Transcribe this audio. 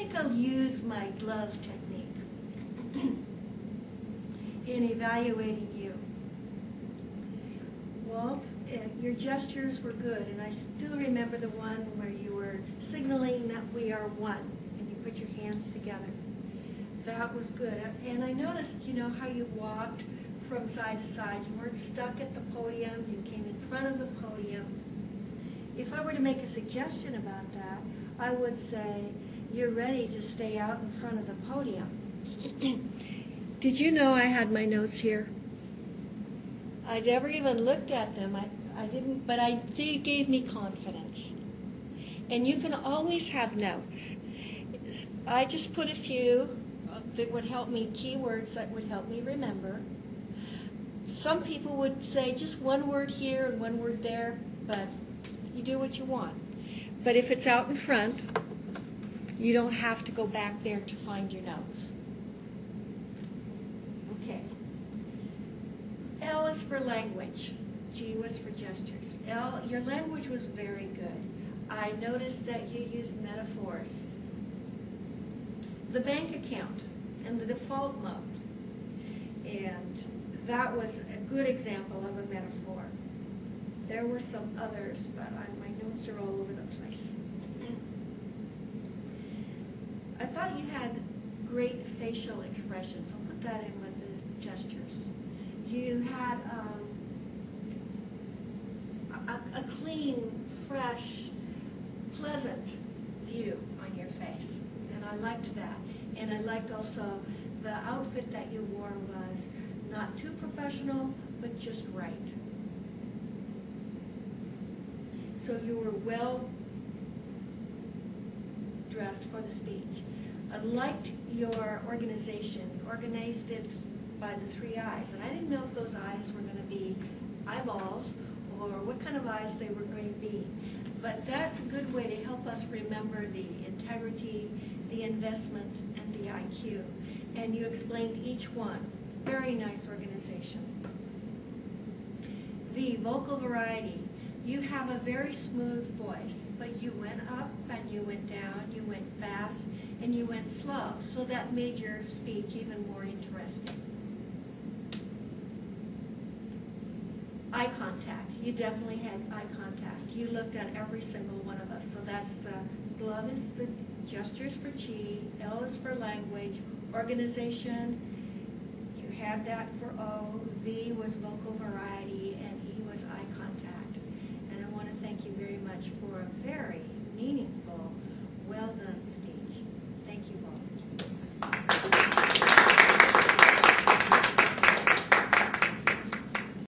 think I'll use my glove technique in evaluating you. Walt, your gestures were good, and I still remember the one where you were signaling that we are one, and you put your hands together. That was good. And I noticed, you know, how you walked from side to side. You weren't stuck at the podium. You came in front of the podium. If I were to make a suggestion about that, I would say you're ready to stay out in front of the podium. Did you know I had my notes here? I never even looked at them. I didn't, but they gave me confidence. And you can always have notes. I just put a few that would help me, keywords that would help me remember. Some people would say just one word here and one word there, but you do what you want. But if it's out in front, you don't have to go back there to find your notes. Okay. L is for language. G was for gestures. L, your language was very good. I noticed that you used metaphors. The bank account and the default mode. And that was a good example of a metaphor. There were some others, but my notes are all over the place. I thought you had great facial expressions. I'll put that in with the gestures. You had a clean, fresh, pleasant view on your face, and I liked that. And I liked also the outfit that you wore was not too professional, but just right. So you were well dressed for the speech. I liked your organization. You organized it by the 3 eyes, and I didn't know if those eyes were going to be eyeballs or what kind of eyes they were going to be. But that's a good way to help us remember the integrity, the investment, and the IQ. And you explained each one. Very nice organization. V, vocal variety. You have a very smooth voice, but you went up and you went down, you went fast, and you went slow. So that made your speech even more interesting. Eye contact. You definitely had eye contact. You looked at every single one of us. So that's the glove is the gestures for G, L is for language, organization, you had that for O, V was vocal variety,